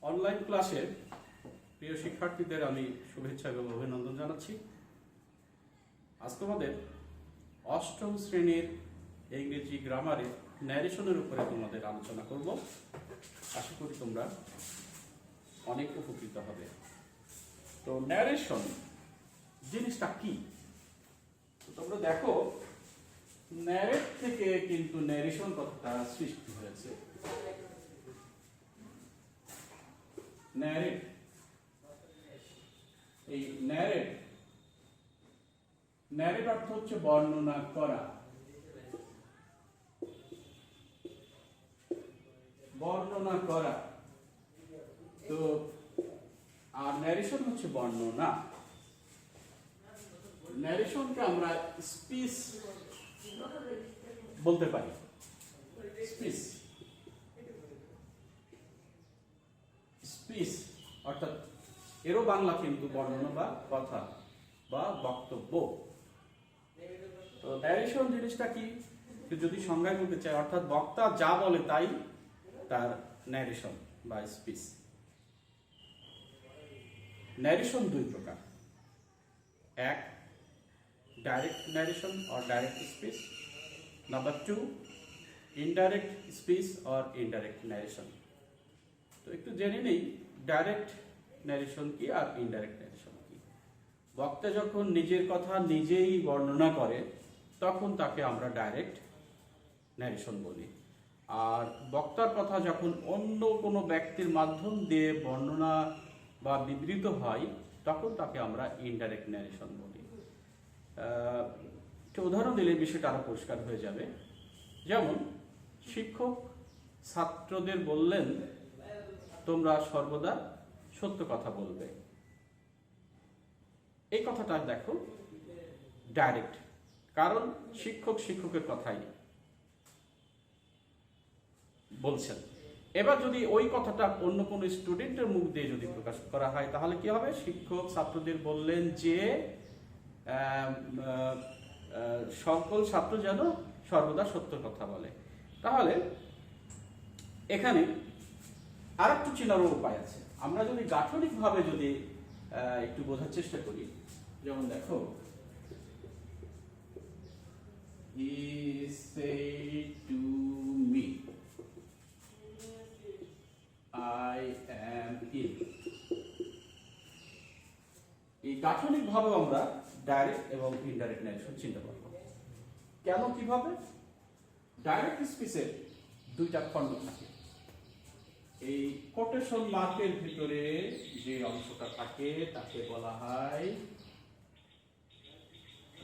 Online ক্লাসে প্রিয় শিক্ষার্থীদের আমি শুভেচ্ছা এবং অভিনন্দন জানাচ্ছি। আজ তোমাদের অষ্টম শ্রেণীর ইংরেজি গ্রামারের ন্যারেশনের উপরে তোমাদের আলোচনা করব। আশা করি তোমরা অনেক উপকৃত হবে। তো ন্যারেশন জিনিসটা কি? তোমরা দেখো, ন্যারেট থেকে কিন্তু ন্যারেশন কথাটা সৃষ্টি হয়েছে। ন্যারেট, এই ন্যারেট অর্থ হচ্ছে বর্ণনা করা, বর্ণনা করা। তো আর ন্যারেশন হচ্ছে বর্ণনা। ন্যারেশনকে আমরা স্পিচ বলতে পারি। স্পিচ স্পিচ অর্থাৎ এরও বাংলা কিন্তু বর্ণনা বা কথা বা বক্তব্য। তো ন্যারেশন জিনিসটা কি যদি সংজ্ঞায় বলতে চাই, অর্থাৎ বক্তা যা বলে তাই তার ন্যারেশন বা স্পিচ। ন্যারেশন দুই প্রকার, এক direct narration or direct speech, number two indirect speech or indirect narration. তো একটু জেনে নেই ডাইরেক্ট ন্যারেশন কি আর ইনডাইরেক্ট ন্যারেশন কি। বক্তা যখন নিজের কথা নিজেই বর্ণনা করে তখন তাকে আমরা ডাইরেক্ট ন্যারেশন বলি। আর বক্তার কথা যখন অন্য কোনো ব্যক্তির মাধ্যম দিয়ে বর্ণনা বা বিবৃত হয় তখন তাকে আমরা ইনডাইরেক্ট ন্যারেশন বলি। একটা উদাহরণ দিলে বিষয়টা আরো পরিষ্কার হয়ে যাবে। যেমন শিক্ষক ছাত্রদের বললেন, তোমরা সর্বদা সত্য কথা বলবে। এই কথাটা দেখো ডাইরেক্ট, কারণ শিক্ষক শিক্ষকের কথাই বলছেন। এবার যদি ওই কথাটা অন্য কোনো স্টুডেন্টের মুখ দিয়ে যদি প্রকাশ করা হয় তাহলে কি হবে? শিক্ষক ছাত্রদের বললেন যে সকল ছাত্র যেন সর্বদা সত্য কথা বলে। তাহলে এখানে আর একটু চেনারও উপায় আছে। আমরা যদি গাঠনিকভাবে যদি একটু বোঝার চেষ্টা করি, যেমন দেখো, he said to me I am in। এই গাঠনিকভাবে আমরা ডাইরেক্ট এবং ইনডাইরেক্ট ন্যারেশন চিনতে পারবো। কেন, কিভাবে? ডাইরেক্ট স্পিচের দুইটা খণ্ড থাকে। এই কোটেশন মার্কের ভিতরে যে অংশটা থাকে তাকে বলা হয়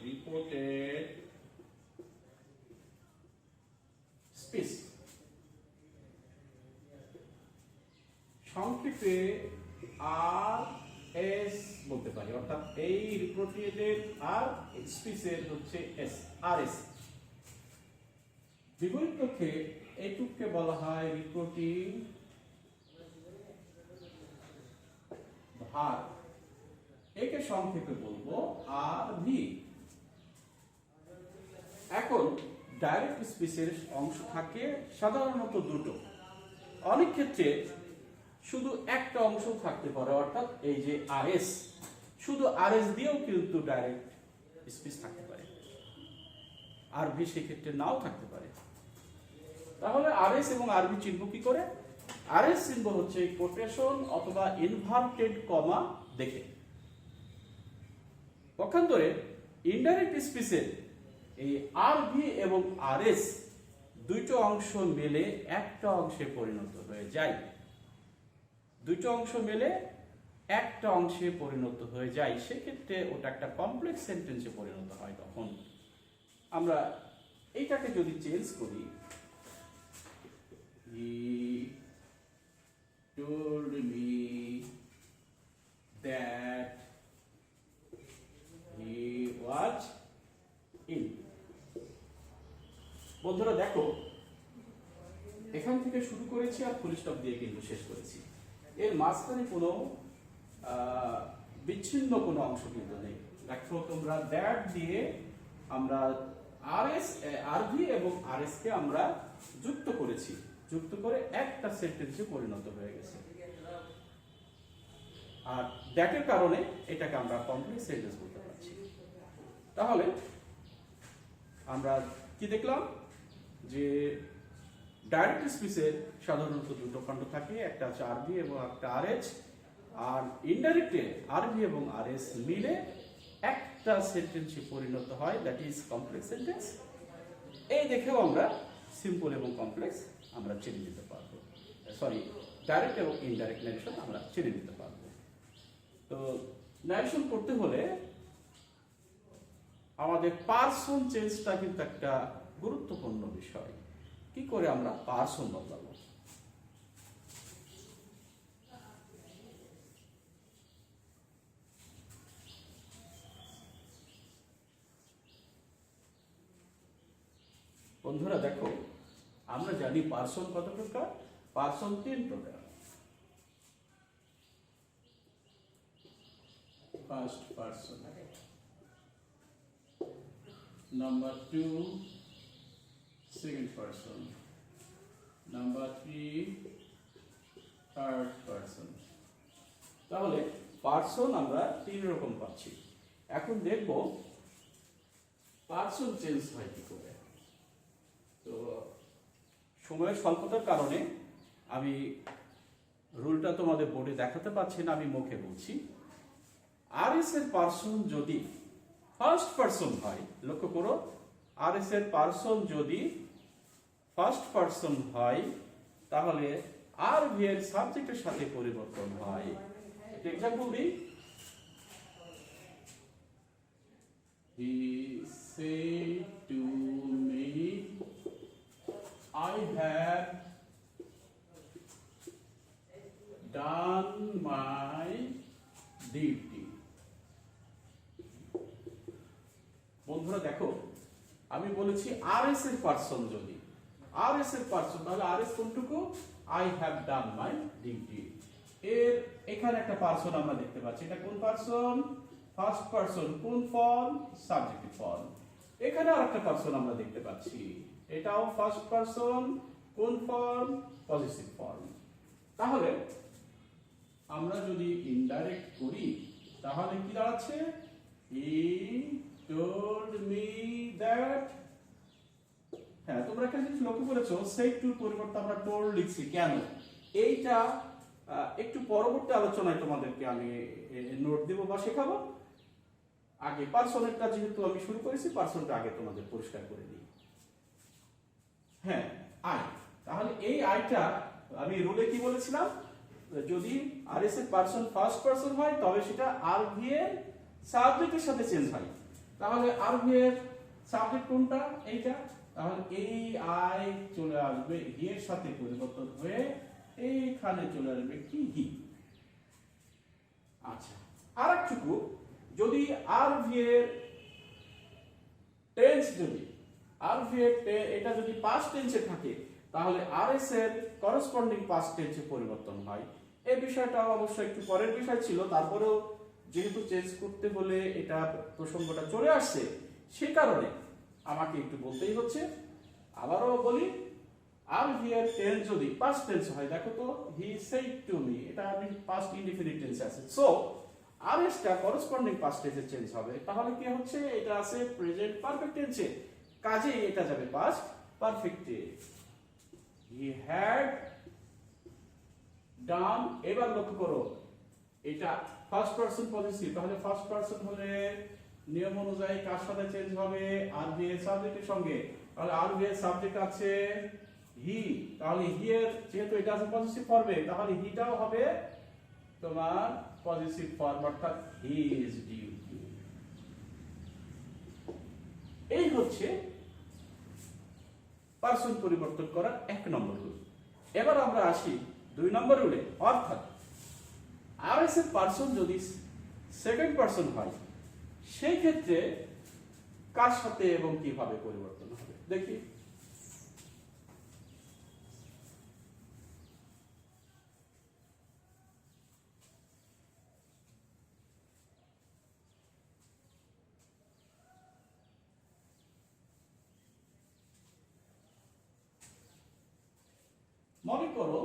রিপোর্টেড স্পিচ। সংক্ষেপে RS বলতে পারি, অর্থাৎ এই রিপোর্টেড আর স্পিচের হচ্ছে RS। বিপরীত পক্ষে এইটুককে বলা হয় রিপোর্টিং ভার, একে সংক্ষেপে বলবো RV। এখন ডাইরেক্ট স্পিচের অংশ থাকে সাধারণত দুটো, অনেক ক্ষেত্রে শুধু একটা অংশ থাকতে পারে, অর্থাৎ এই যে RS, শুধু RS দিয়েও কিন্তু ডাইরেক্ট স্পিচ থাকতে পারে। RV সেক্ষেত্রে নাও থাকতে পারে। তাহলে RS এবং RV চিনব কি করে? RS চিনব হচ্ছে কোটেশন অথবা ইনভার্টেড কমা দেখে। পক্ষান্তরে ইনডাইরেক্ট স্পিচের এই RV এবং RS দুটো অংশ মিলে একটা অংশে পরিণত হয়ে যায়। দুটো অংশ মিলে একটা অংশে পরিণত হয়ে যায়, সেক্ষেত্রে ওটা একটা কমপ্লেক্স সেন্টেন্সে পরিণত হয়। তখন আমরা এইটাকে যদি চেঞ্জ করি, he told me that he was in। বন্ধুরা দেখো, এখান থেকে শুরু করেছি আর ফুল স্টপ দিয়ে কিন্তু শেষ করেছি। এর মাঝখানে কোনো বিচ্ছিন্ন কোনো অংশ কিন্তু নেই। দেখো তোমরা দ্যাট দিয়ে আমরা RV এবং RS কে আমরা যুক্ত করেছি, যুক্ত করে একটা সেন্টেন্সে পরিণত হয়ে গেছে। আর দ্যাটের কারণে এটাকে আমরা কমপ্লেক্স সেন্টেন্স বলতে পারছি। তাহলে আমরা কি দেখলাম যে ডাইরেক্ট স্পিচে সাধারণত দুটো খণ্ড থাকে, একটা হচ্ছে আরভি এবং একটা আরএচ। আর ইনডাইরেক্টে আরভি এবং আরএস মিলে একটা সেন্টেন্সে পরিণত হয়, দ্যাট ইজ কমপ্লেক্স সেন্টেন্স। এই দেখেও আমরা সিম্পল এবং কমপ্লেক্স আমরা চিনে নিতে পারবো, সরি ডাইরেক্ট এবং ইনডাইরেক্ট ন্যারেশন আমরা চিনে নিতে পারবো। তো ন্যারেশন করতে হলে আমাদের পার্সন চেঞ্জটা কিন্তু একটা গুরুত্বপূর্ণ বিষয়। কি করে আমরা পার্সন বদলাবো? বন্ধুরা দেখো, আমরা জানি পার্সন কত প্রকার। পার্সন 3 প্রকার। First person, number 2 second person, number 3 third person. তাহলে পার্সন আমরা 3 রকম পাচ্ছি। এখন দেখব পার্সন চেঞ্জ হয় কি করে। তো সময়ের স্বল্পতার কারণে আমি রুলটা তোমাদের বোর্ডে দেখাতে পারছি না, আমি মুখে বলছি। আরএস এর পার্সন যদি ফার্স্ট পার্সন হয়, লক্ষ্য করো, আরএস এর পার্সন যদি ফার্স্ট পার্সন হয় তাহলে আরভি এর সাবজেক্টের সাথে পরিবর্তন হয়। একটা এক্সাম্পল দিই। He said to me, I have done my duty. বন্ধুরা দেখো, আমি বলেছি আরএস এর পার্সন যদি, আরএস এর পার্সন তাহলে RS কোনটুকু? I have done my duty। এর এখানে একটা পার্সন আমরা দেখতে পাচ্ছি, এটা কোন পার্সন? First person. কোন ফর্ম? Subjective form. এখানে আরেকটা পার্সন আমরা দেখতে পাচ্ছি, এটাও ফার্স্ট পার্সন। কোন ফর্ম? Positive form. তাহলে আমরা যদি ইনডাইরেক্ট করি তাহলে কি দাঁড়াচ্ছে? He told me that। হ্যাঁ, তোমরা একটা জিনিস লক্ষ্য করেছো, said to পরিবর্তে আমরা told লিখছি কেন? এইটা একটু পরবর্তী আলোচনায় তোমাদেরকে আমি নোট দেব বা শেখাবো। আগে পার্সনেরটা যেহেতু আমি শুরু করেছি, পার্সনটা আগে তোমাদের পরিষ্কার করে দিই। হ্যাঁ, আই। তাহলে এই আইটা আমি রুলে কি বলেছিলাম? যদি আরএস এর পার্সন ফার্স্ট পার্সন হয় তবে সেটা আরভি এর সাবজেক্টের সাথে চেঞ্জ হয়। তাহলে আরভি এর সাবজেক্ট কোনটা? এইটা। তাহলে এই আই চলে আসবে হি এর সাথে পরিবর্তন হয়ে এইখানে চলে আসবে কি? হি। আচ্ছা, আরেকটুকু, যদি আরভি এর টেন্স, যদি আরভি এর এটা যদি পাস্ট টেন্সে থাকে তাহলে আরএস এর করসপন্ডিং পাস্ট টেন্সে পরিবর্তন হয়। এই বিষয়টা অবশ্য একটু পরের বিষয় ছিল, তারপরেও যেহেতু চেঞ্জ করতে হলে এটা প্রসঙ্গটা চলে আসছে, সে কারণে আমাকে একটু বলতেই হচ্ছে। আবারও বলি, আরভি এর টেন্স যদি পাস্ট টেন্স হয়, দেখো তো, হি সেড টু মি, এটা পাস্ট ইনডিফিনিট টেন্সে আছে। সো আরএস টা করসপন্ডিং পাস্ট টেন্সে চেঞ্জ হবে। তাহলে কি হচ্ছে? এটা আছে প্রেজেন্ট পারফেক্ট টেন্সে, কাজেই এটা যাবে পাস্ট পারফেক্টে। He had done. এবার লক্ষ্য করো, এটা ফার্স্ট পারসন পজিটিভ, তাহলে ফার্স্ট পারসন হলে নিয়ম অনুযায়ী কার সাথে চেঞ্জ হবে? আরভি এর সাবজেক্টের সঙ্গে। তাহলে আরভি এর সাবজেক্ট আছে হি, তাহলে হি এর যেহেতু এটা আছে পজিটিভ ফর্মে, তাহলে হিটাও হবে তোমার পজিটিভ ফর্ম, অর্থাৎ হি ইজ ডিউটি। এই হচ্ছে পার্সন পরিবর্তন করার 1 নম্বর রুল। এবার আমরা আসি 2 নম্বর রুলে, অর্থাৎ আরএস এর পার্সন যদি সেকেন্ড পার্সন হয় সেই ক্ষেত্রে কার সাথে এবং কিভাবে পরিবর্তন হবে দেখি। মনে করো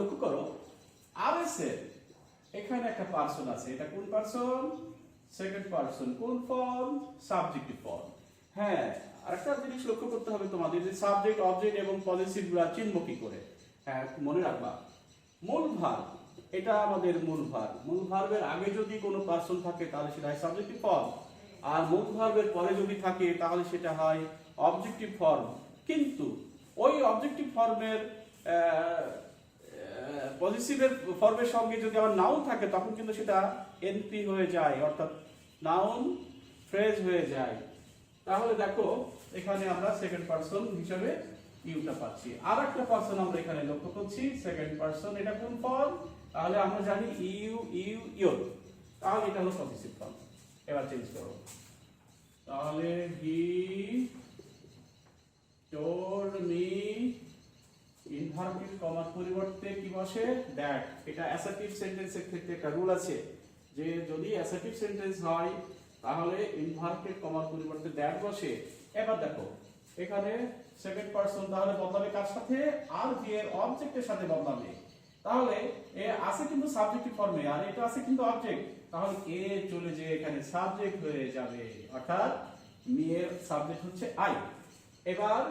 লক্ষ্য করো আরএস এর এখানে একটা পার্সন আছে, এটা কোন পার্সন? Second person. কোন ফর্ম? Subjective form. হ্যাঁ, আরেকটা জিনিস লক্ষ্য করতে হবে তোমাদের, যে সাবজেক্ট অবজেক্ট এবং পজিটিভ গুলা চিনব কি করে। হ্যাঁ, মনে রাখবা মূল ভার্ব, এটা আমাদের মূল ভার্ব। মূল ভার্বের আগে যদি কোনো পার্সন থাকে তাহলে সেটা হয় সাবজেক্টিভ ফর্ম, আর মূল ভার্বের পরে যদি থাকে তাহলে সেটা হয় অবজেক্টিভ ফর্ম। কিন্তু ওই অবজেক্টিভ ফর্মের পজিটিভের ফর্মের সঙ্গে যদি আবার নাউন থাকে তখন কিন্তু সেটা এনপি হয়ে যায়, অর্থাৎ নাউন ফ্রেজ হয়ে যায়। তাহলে দেখো এখানে আমরা সেকেন্ড পার্সন হিসেবে ইউটা পাচ্ছি। আর একটা পার্সন আমরা এখানে লক্ষ্য করছি, সেকেন্ড পার্সন। এটা কোন ফর্ম? তাহলে আমরা জানি ইউ ইউ ইউর, তাহলে এটা হলো পজিটিভ ফর্ম। এবার চেঞ্জ করো, তাহলে হি told me, ইনভার্টেড কমার পরিবর্তে কি বসে? দ্যাট। এটা অ্যাসার্টিভ সেন্টেন্সের ক্ষেত্রে একটা রুল আছে যে যদি অ্যাসার্টিভ সেন্টেন্স হয় তাহলে ইনভার্টেড কমার পরিবর্তে দ্যাট বসে। এবার দেখো এখানে সেকেন্ড পারসন, তাহলে বদলাবে কার সাথে? আর ভি এর অবজেক্টের সাথে বদলাবে। তাহলে এ আছে কিন্তু সাবজেক্টিভ ফর্মে, আর এটা আছে কিন্তু অবজেক্ট, তাহলে এ চলে যে এখানে সাবজেক্ট হয়ে যাবে, অর্থাৎ মি এর সাবজেক্ট হচ্ছে আই। এবার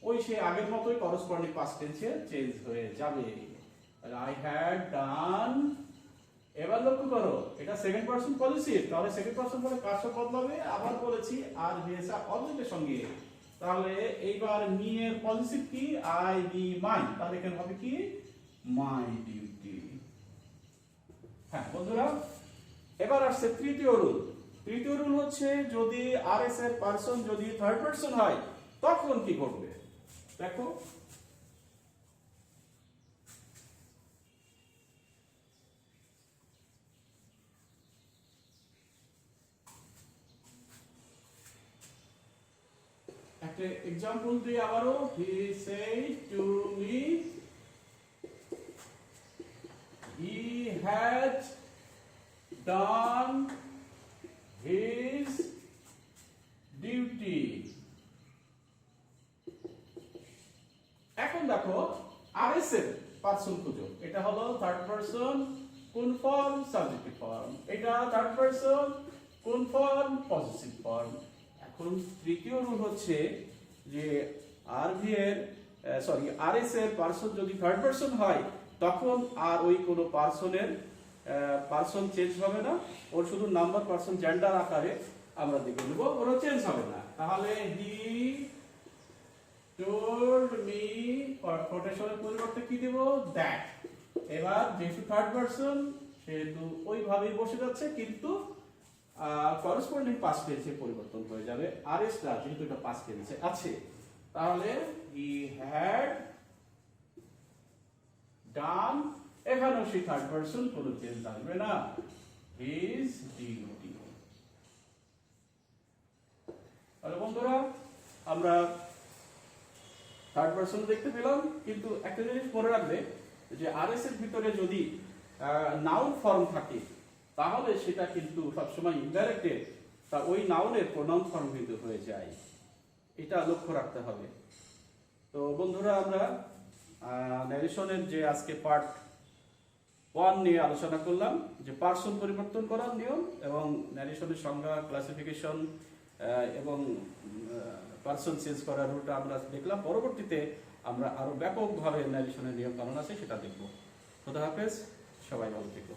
ওই সে আগের মতোই করসপন্ডিং পাস্ট টেন্সে চেঞ্জ হয়ে যাবে। I had done. এবার লক্ষ্য করো এটা সেকেন্ড পারসন পজিটিভ, তাহলে সেকেন্ড পারসন বলে কার সাথে বদলাবে? আবার বলেছি আর ভিএসআর অবজেক্টের সঙ্গে। তাহলে এইবার মি এর পজিটিভ কি? আই বি মাই, তাহলে এখানে হবে কি? My duty. হ্যাঁ বন্ধুরা, এবার আসছে তৃতীয় রুল। তৃতীয় রুল হচ্ছে যদি আরএস এর পারসন যদি থার্ড পারসন হয় তখন কি করবে? দেখো একটা एग्जांपल দিই আবারও। হি said to me he had done his duty। এখন দেখো আরএস এর পারসন খুঁজো। এটা হলো থার্ড পারসন, কোন ফর্ম? Subjective form. এটা থার্ড পারসন, কোন ফর্ম? Positive form. এখন তৃতীয় রুল হচ্ছে যে আরভি এর আরএস এর পারসন যদি থার্ড পারসন হয় তখন আর ওই কোনো পারসনের পারসন চেঞ্জ হবে না, ওর শুধু নাম্বার পারসন জেন্ডার আকারে আমরা দেখে নেব, ওরও চেঞ্জ হবে না। তাহলে হি told me, কোটেশনের পরিবর্তে কি দেব? দ্যাট। এবার যেহেতু থার্ড পারসন সেহেতু ওইভাবেই বসে যাচ্ছে, কিন্তু করসপন্ডিং পাস্ট টেন্সে পরিবর্তন হয়ে যাবে। আরএস টা যেহেতু এটা পাস্ট টেন্সে আছে, তাহলে হি হ্যাড ডান, এখানেও সেই থার্ড পারসন কোনো চেঞ্জ আসবে না, হিজ ডিউটি। তাহলে বন্ধুরা আমরা থার্ড পারসন দেখতে পেলাম, কিন্তু একটা জিনিস মনে রাখবে যে আরএস এর ভিতরে যদি নাউন ফর্ম থাকে তাহলে সেটা কিন্তু সবসময় ইনডাইরেক্টেড, তা ওই নাউনের প্রোনাউন ফর্ম কিন্তু হয়ে যায়, এটা লক্ষ্য রাখতে হবে। তো বন্ধুরা আমরা ন্যারেশনের যে আজকে পার্ট 1 নিয়ে আলোচনা করলাম, যে পার্সন পরিবর্তন করার নিয়ম এবং ন্যারেশনের সংজ্ঞা, ক্লাসিফিকেশন এবং পার্সন চেঞ্জ করার রুলটা আমরা দেখলাম। পরবর্তীতে আমরা আরো ব্যাপকভাবে ন্যারেশনের নিয়ম কানুন আছে সেটা দেখব। খোদা হাফেজ, সবাই ভালো থেকো।